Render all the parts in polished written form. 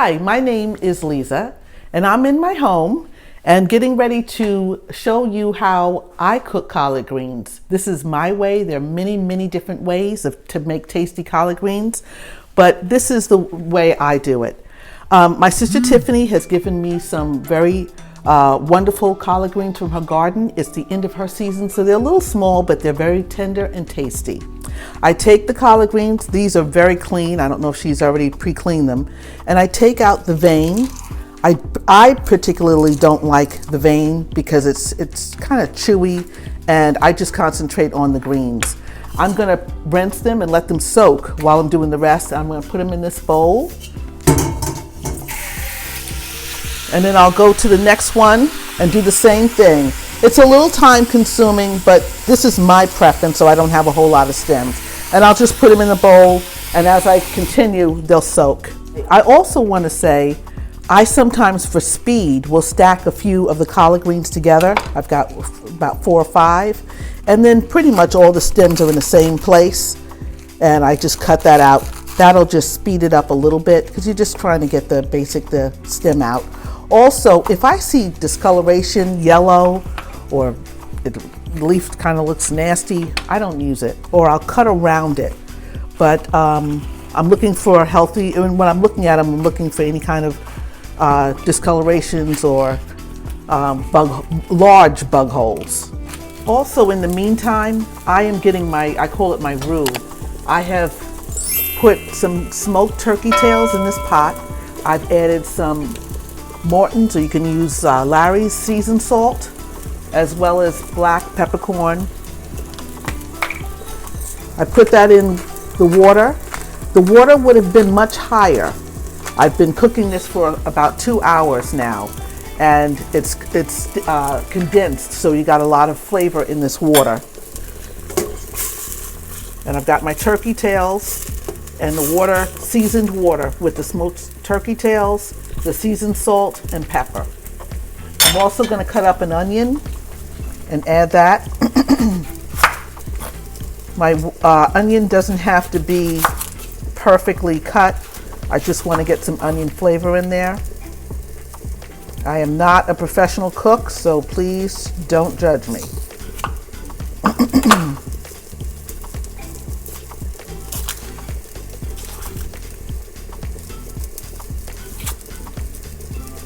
Hi, my name is Liza, and I'm in my home and getting ready to show you how I cook collard greens. This is my way. There are many different ways to make tasty collard greens, but this is the way I do it. My sister Tiffany has given me some very wonderful collard greens from her garden. It's the end of her season, so they're a little small, but they're very tender and tasty. I take the collard greens. These are very clean. I don't know if she's already pre-cleaned them. And I take out the vein. I particularly don't like the vein because it's kind of chewy, and I just concentrate on the greens. I'm gonna rinse them and let them soak while I'm doing the rest. I'm gonna put them in this bowl. And then I'll go to the next one and do the same thing. It's a little time consuming, but this is my preference, so I don't have a whole lot of stems. And I'll just put them in the bowl, and as I continue, they'll soak. I also want to say, I sometimes, for speed, will stack a few of the collard greens together. I've got about 4 or 5, and then pretty much all the stems are in the same place, and I just cut that out. That'll just speed it up a little bit, because you're just trying to get the stem out. Also, if I see discoloration, yellow, or the leaf kind of looks nasty, I don't use it, or I'll cut around it. But I'm looking for healthy, and when I'm looking at them, I'm looking for any kind of discolorations or large bug holes. Also, in the meantime, I am getting I call it my roux. I have put some smoked turkey tails in this pot. I've added some Morton's, or you can use Larry's seasoned salt, as well as black peppercorn. I put that in the water. The water would have been much higher. I've been cooking this for about 2 hours now, and it's condensed, so you got a lot of flavor in this water. And I've got my turkey tails and the water, seasoned water with the smoked turkey tails, the seasoned salt and pepper. I'm also going to cut up an onion and add that. My onion doesn't have to be perfectly cut. I just want to get some onion flavor in there. I am not a professional cook, so please don't judge me.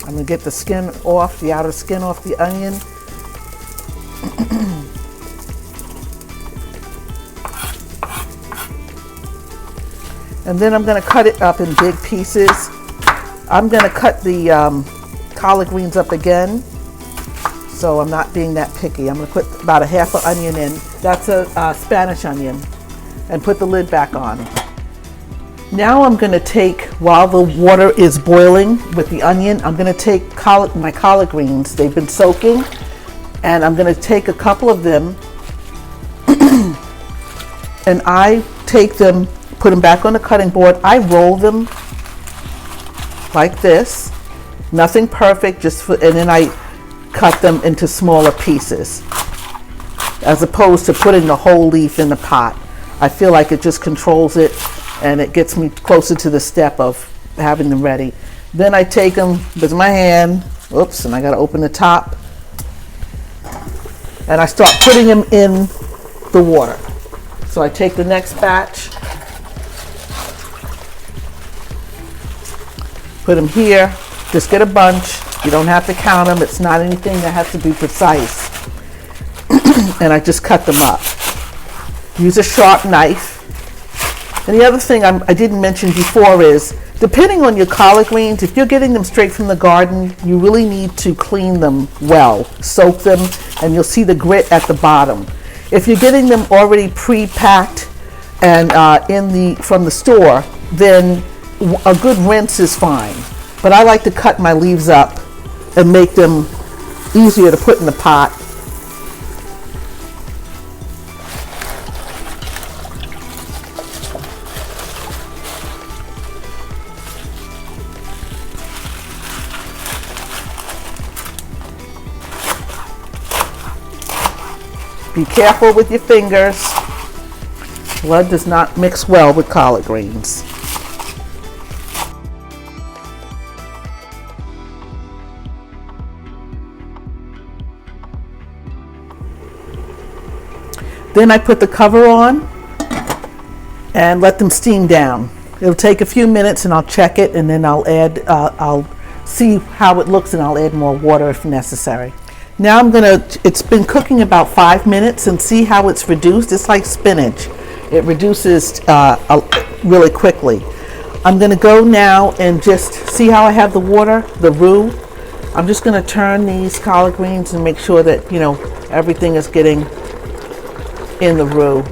I'm going to get the skin off, the outer skin off the onion. And then I'm going to cut it up in big pieces. I'm going to cut the collard greens up again, so I'm not being that picky. I'm going to put about a half an onion in. That's a Spanish onion, and put the lid back on. Now I'm going to take, while the water is boiling with the onion, I'm going to take my collard greens. They've been soaking, and I'm going to take a couple of them and I take them, put them back on the cutting board. I roll them like this. Nothing perfect, and then I cut them into smaller pieces, as opposed to putting the whole leaf in the pot. I feel like it just controls it, and it gets me closer to the step of having them ready. Then I take them with my hand, oops, and I gotta open the top, and I start putting them in the water. So I take the next batch, put them here, just get a bunch. You don't have to count them. It's not anything that has to be precise. And I just cut them up. Use a sharp knife. And the other thing I didn't mention before is, depending on your collard greens, if you're getting them straight from the garden, you really need to clean them well. Soak them, and you'll see the grit at the bottom. If you're getting them already pre-packed and from the store, then a good rinse is fine. But I like to cut my leaves up and make them easier to put in the pot. Be careful with your fingers. Blood does not mix well with collard greens. Then I put the cover on and let them steam down. It'll take a few minutes and I'll check it, and then I'll see how it looks, and I'll add more water if necessary. Now it's been cooking about 5 minutes, and see how it's reduced. It's like spinach. It reduces really quickly. I'm gonna go now and just see how I have the water, the roux. I'm just gonna turn these collard greens and make sure that, everything is getting in the roux.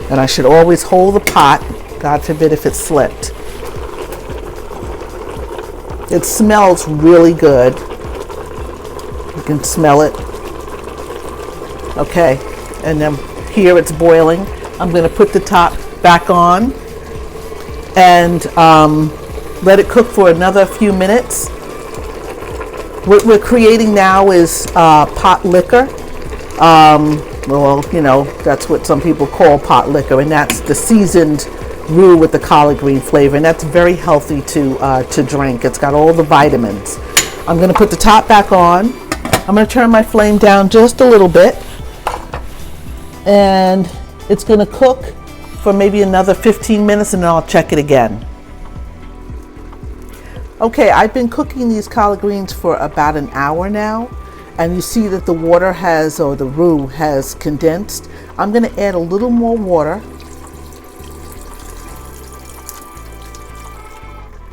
And I should always hold the pot, God forbid if it slipped. It smells really good. You can smell it. Okay, and then here it's boiling. I'm going to put the top back on and let it cook for another few minutes. What we're creating now is pot liquor. That's what some people call pot liquor, and that's the seasoned roux with the collard green flavor, and that's very healthy to drink. It's got all the vitamins. I'm going to put the top back on. I'm going to turn my flame down just a little bit, and it's going to cook for maybe another 15 minutes, and then I'll check it again. Okay, I've been cooking these collard greens for about an hour now, and you see that the water the roux has condensed. I'm going to add a little more water.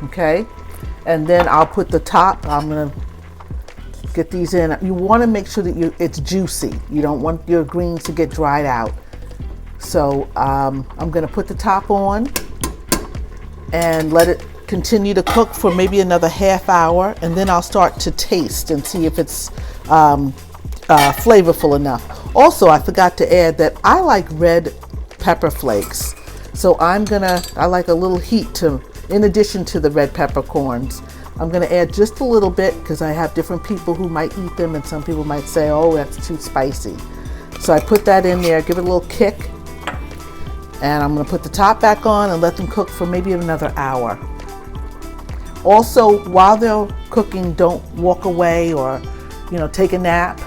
Okay, and then I'll put the top. I'm going to get these in. You want to make sure that it's juicy. You don't want your greens to get dried out. So I'm going to put the top on and let it continue to cook for maybe another half hour, and then I'll start to taste and see if it's flavorful enough. Also, I forgot to add that I like red pepper flakes, so I like a little heat in addition to the red peppercorns. I'm going to add just a little bit because I have different people who might eat them, and some people might say, oh, that's too spicy. So I put that in there, give it a little kick, and I'm going to put the top back on and let them cook for maybe another hour. Also, while they're cooking, don't walk away or take a nap.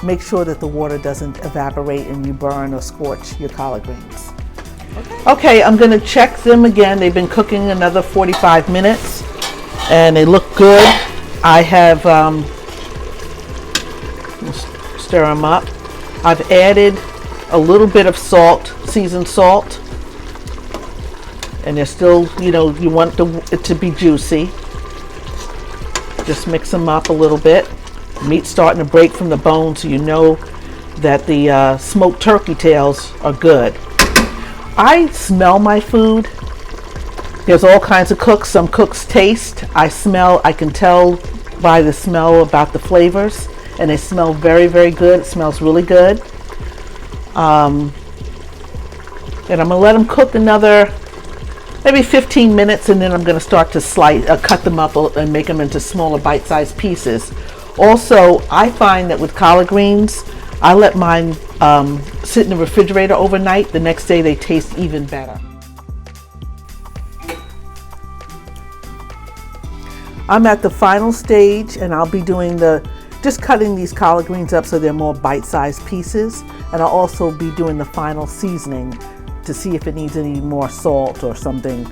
Make sure that the water doesn't evaporate and you burn or scorch your collard greens. Okay, I'm going to check them again. They've been cooking another 45 minutes and they look good. I have stir them up. I've added a little bit of salt, seasoned salt, and they're still, you want it to be juicy. Just mix them up a little bit. Meat's starting to break from the bone, so you know that the smoked turkey tails are good. I smell my food. There's all kinds of cooks. Some cooks taste. I can tell by the smell about the flavors, and they smell very, very good. It smells really good. And I'm gonna let them cook another maybe 15 minutes, and then I'm going to start to cut them up and make them into smaller bite-sized pieces. Also, I find that with collard greens, I let mine sit in the refrigerator overnight. The next day they taste even better. I'm at the final stage, and I'll be doing just cutting these collard greens up so they're more bite-sized pieces, and I'll also be doing the final seasoning to see if it needs any more salt or something.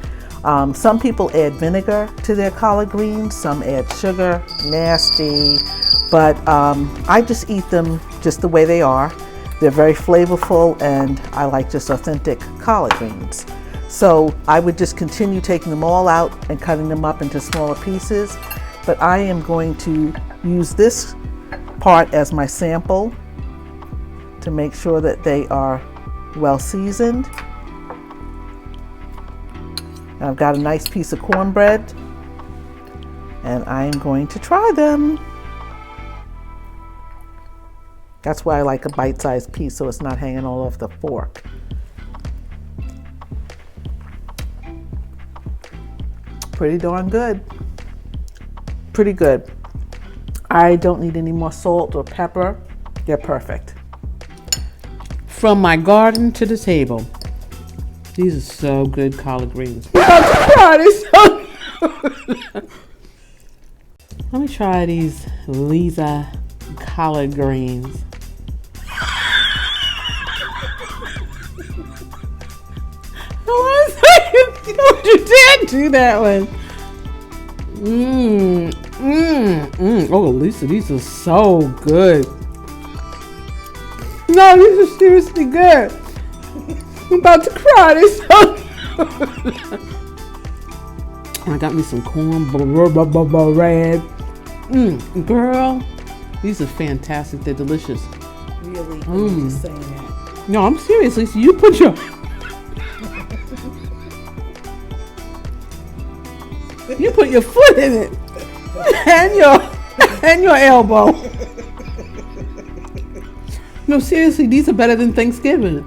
Some people add vinegar to their collard greens, some add sugar, nasty, but I just eat them just the way they are. They're very flavorful, and I like just authentic collard greens. So I would just continue taking them all out and cutting them up into smaller pieces, but I am going to use this part as my sample to make sure that they are well seasoned. I've got a nice piece of cornbread, and I am going to try them. That's why I like a bite-sized piece, so it's not hanging all off the fork. Pretty darn good. Pretty good. I don't need any more salt or pepper. They're perfect. From my garden to the table. These are so good, collard greens. God, it's so good. Let me try these Liza collard greens. You did do that one. Oh, Lisa, these are so good. No, these are seriously good. I'm about to cry. They're so good. I got me some cornbread. Girl, these are fantastic. They're delicious. Really? I'm just saying that. No, I'm serious, Lisa. You put your foot in it, and your elbow. No, seriously, these are better than Thanksgiving.